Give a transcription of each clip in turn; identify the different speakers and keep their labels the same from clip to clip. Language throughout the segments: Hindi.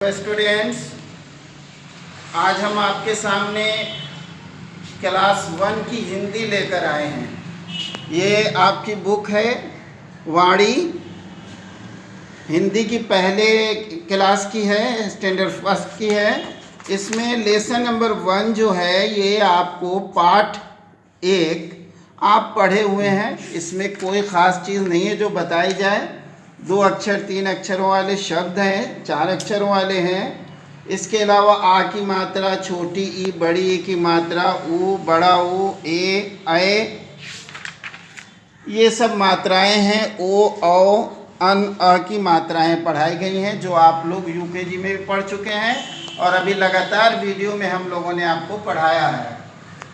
Speaker 1: स्टूडेंट्स, आज हम आपके सामने क्लास 1 की हिंदी लेकर आए हैं। ये आपकी बुक है वाणी, हिंदी की पहले क्लास की है, स्टैंडर्ड फर्स्ट की है। इसमें लेसन नंबर 1 जो है ये आपको पाठ 1 आप पढ़े हुए हैं। इसमें कोई ख़ास चीज़ नहीं है जो बताई जाए। 2 अक्षर 3 अक्षरों वाले शब्द हैं, 4 अक्षरों वाले हैं। इसके अलावा आ की मात्रा, छोटी ई, बड़ी ई की मात्रा, ऊ, बड़ा ऊ, ए, ए, ये सब मात्राएं हैं। ओ, औ, अन, अ की मात्राएं पढ़ाई गई हैं जो आप लोग यूकेजी में भी पढ़ चुके हैं और अभी लगातार वीडियो में हम लोगों ने आपको पढ़ाया है।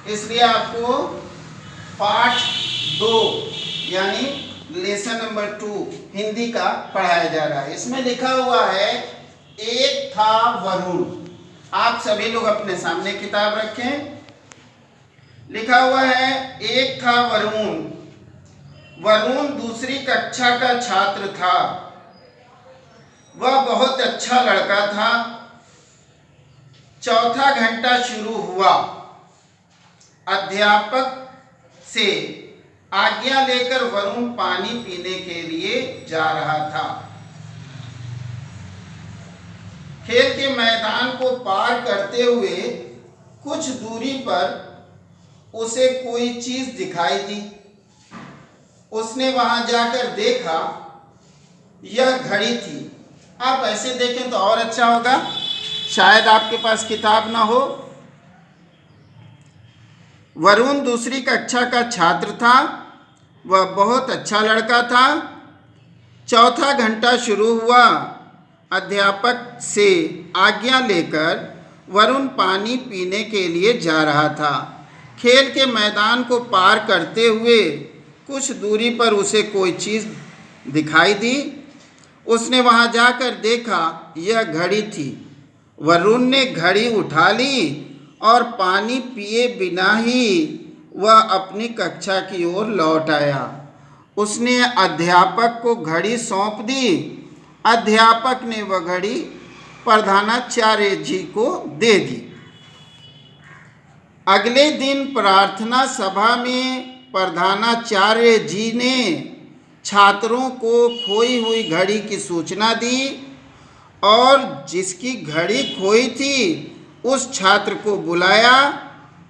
Speaker 1: इसलिए आपको पाठ 2 यानी लेसन नंबर 2 हिंदी का पढ़ाया जा रहा है। इसमें लिखा हुआ है एक था वरुण। आप सभी लोग अपने सामने किताब रखें। लिखा हुआ है एक था वरुण। वरुण दूसरी कक्षा का छात्र था। वह बहुत अच्छा लड़का था। चौथा घंटा शुरू हुआ। अध्यापक से आज्ञा लेकर वरुण पानी पीने के लिए जा रहा था। खेल के मैदान को पार करते हुए कुछ दूरी पर उसे कोई चीज दिखाई दी। उसने वहां जाकर देखा, यह घड़ी थी। आप ऐसे देखें तो और अच्छा होगा, शायद आपके पास किताब ना हो। वरुण दूसरी कक्षा का छात्र था। वह बहुत अच्छा लड़का था। चौथा घंटा शुरू हुआ। अध्यापक से आज्ञा लेकर वरुण पानी पीने के लिए जा रहा था। खेल के मैदान को पार करते हुए कुछ दूरी पर उसे कोई चीज़ दिखाई दी। उसने वहां जाकर देखा, यह घड़ी थी। वरुण ने घड़ी उठा ली और पानी पिए बिना ही वह अपनी कक्षा की ओर लौट आया। उसने अध्यापक को घड़ी सौंप दी। अध्यापक ने वह घड़ी प्रधानाचार्य जी को दे दी। अगले दिन प्रार्थना सभा में प्रधानाचार्य जी ने छात्रों को खोई हुई घड़ी की सूचना दी और जिसकी घड़ी खोई थी उस छात्र को बुलाया।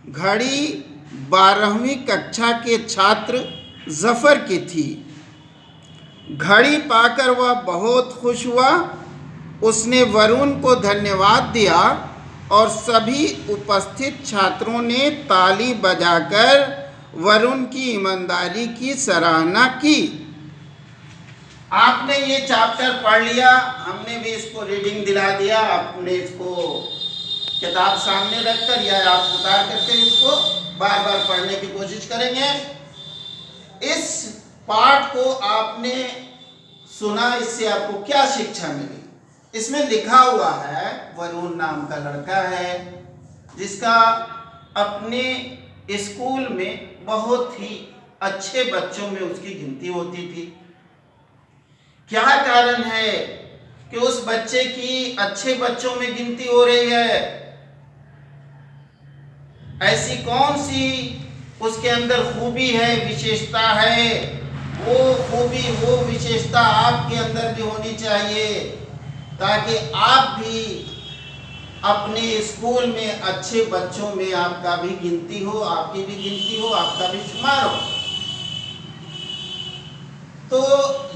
Speaker 1: घड़ी 12वीं कक्षा के छात्र जफर की थी। घड़ी पाकर वह बहुत खुश हुआ। उसने वरुण को धन्यवाद दिया और सभी उपस्थित छात्रों ने ताली बजाकर वरुण की ईमानदारी की सराहना की। आपने ये चैप्टर पढ़ लिया, हमने भी इसको रीडिंग दिला दिया। आपने इसको किताब सामने रखकर या आप उतार करके इसको बार बार पढ़ने की कोशिश करेंगे। इस पाठ को आपने सुना, इससे आपको क्या शिक्षा मिली? इसमें लिखा हुआ है वरुण नाम का लड़का है जिसका अपने स्कूल में बहुत ही अच्छे बच्चों में उसकी गिनती होती थी। क्या कारण है कि उस बच्चे की अच्छे बच्चों में गिनती हो रही है? ऐसी कौन सी उसके अंदर खूबी है, विशेषता है? वो खूबी, वो विशेषता आपके अंदर भी होनी चाहिए ताकि आप भी अपने स्कूल में अच्छे बच्चों में आपका भी गिनती हो, आपकी भी गिनती हो, आपका भी शुमार हो। तो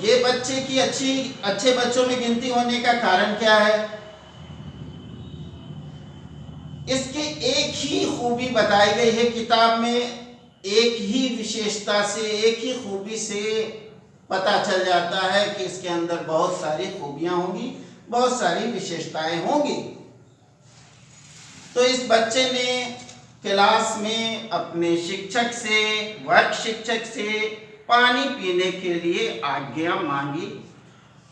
Speaker 1: ये बच्चे की अच्छे बच्चों में गिनती होने का कारण क्या है? इसकी एक ही खूबी बताई गई है किताब में। एक ही विशेषता से, एक ही खूबी से पता चल जाता है कि इसके अंदर बहुत सारी खूबियां होंगी, बहुत सारी विशेषताएं होंगी। तो इस बच्चे ने क्लास में अपने शिक्षक से, वर्ग शिक्षक से पानी पीने के लिए आज्ञा मांगी।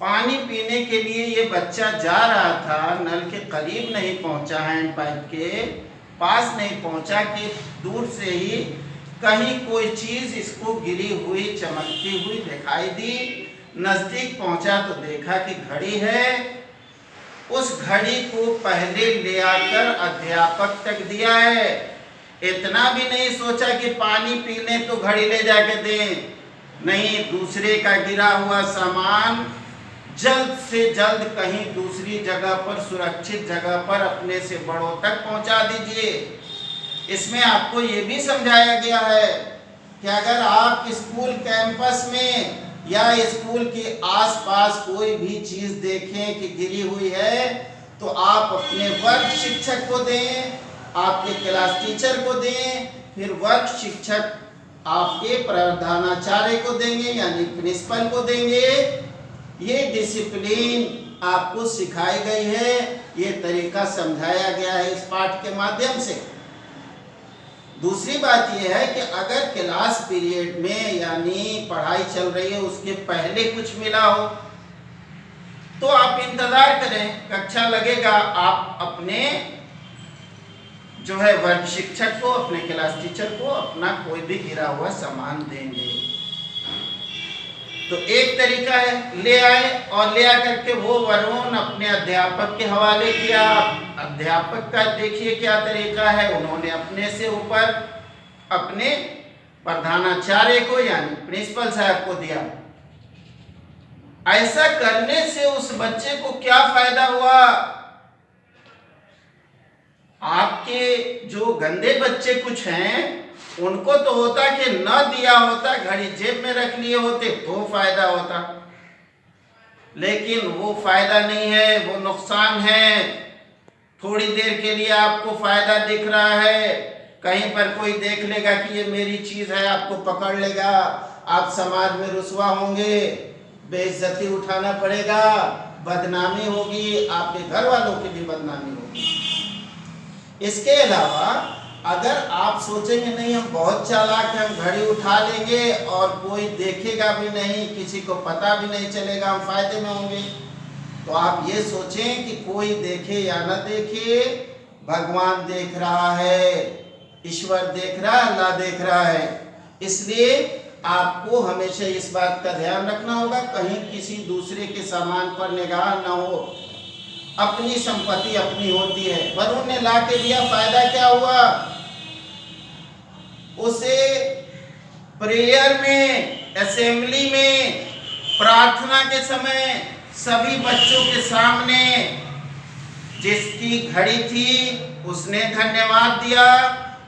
Speaker 1: पानी पीने के लिए ये बच्चा जा रहा था, नल के करीब नहीं पहुंचा, हैंड पाइप के पास नहीं पहुंचा कि दूर से ही कहीं कोई चीज इसको गिरी हुई, चमकती हुई दिखाई दी। नजदीक पहुंचा तो देखा कि घड़ी है। उस घड़ी को पहले ले आकर अध्यापक तक दिया है। इतना भी नहीं सोचा कि पानी पीने तो घड़ी ले जाके दें, नहीं, दूसरे का गिरा हुआ सामान जल्द से जल्द कहीं दूसरी जगह पर, सुरक्षित जगह पर अपने से बड़ों तक पहुंचा दीजिए। इसमें आपको ये भी समझाया गया है कि अगर आप स्कूल कैंपस में या स्कूल के आसपास कोई भी चीज देखें कि गिरी हुई है, तो आप अपने वर्ग शिक्षक को दें, आपके क्लास टीचर को दें, फिर वर्ग शिक्षक आपके प्रधानाचार्य को देंगे यानी प्रिंसिपल को देंगे। ये डिसिप्लिन आपको सिखाई गई है, ये तरीका समझाया गया है इस पाठ के माध्यम से। दूसरी बात यह है कि अगर क्लास पीरियड में यानी पढ़ाई चल रही है उसके पहले कुछ मिला हो तो आप इंतजार करें, कक्षा लगेगा, आप अपने जो है वर्ग शिक्षक को, अपने क्लास टीचर को अपना कोई भी गिरा हुआ सामान देंगे। तो एक तरीका है, ले आए और ले आकर के वो वरुण अपने अध्यापक के हवाले किया। अध्यापक का देखिए क्या तरीका है, उन्होंने अपने से ऊपर अपने प्रधानाचार्य को यानी प्रिंसिपल साहब को दिया। ऐसा करने से उस बच्चे को क्या फायदा हुआ? आपके जो गंदे बच्चे कुछ हैं उनको तो होता कि न दिया होता, घड़ी जेब में रख लिए होते तो फायदा होता, लेकिन वो फायदा नहीं है, वो नुकसान है। थोड़ी देर के लिए आपको फायदा दिख रहा है, कहीं पर कोई देख लेगा कि ये मेरी चीज है, आपको पकड़ लेगा, आप समाज में रुसवा होंगे, बेइज्जती उठाना पड़ेगा, बदनामी होगी, आपके घर वालों की भी बदनामी होगी। इसके अलावा अगर आप सोचेंगे नहीं हम बहुत चालाक हैं, हम घड़ी उठा लेंगे और कोई देखेगा भी नहीं, किसी को पता भी नहीं चलेगा, हम फायदे में होंगे, तो आप ये सोचें कि कोई देखे या न देखे, भगवान देख रहा है, ईश्वर देख रहा है, अल्लाह देख रहा है। इसलिए आपको हमेशा इस बात का ध्यान रखना होगा कहीं किसी दूसरे के सामान पर निगाह न हो। अपनी संपत्ति अपनी होती है। वरुण ने ला के दिया, फायदा क्या हुआ? उसे प्रेयर में, असेंबली में, प्रार्थना के समय सभी बच्चों के सामने जिसकी घड़ी थी उसने धन्यवाद दिया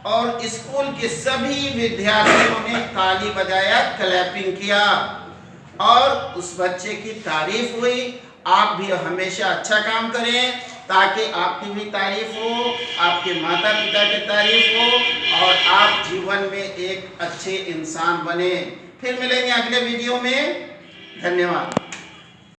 Speaker 1: और स्कूल के सभी विद्यार्थियों ने ताली बजाया, क्लैपिंग किया और उस बच्चे की तारीफ हुई। आप भी हमेशा अच्छा काम करें ताकि आपकी भी तारीफ हो, आपके माता पिता की तारीफ हो और आप जीवन में एक अच्छे इंसान बने। फिर मिलेंगे अगले वीडियो में। धन्यवाद।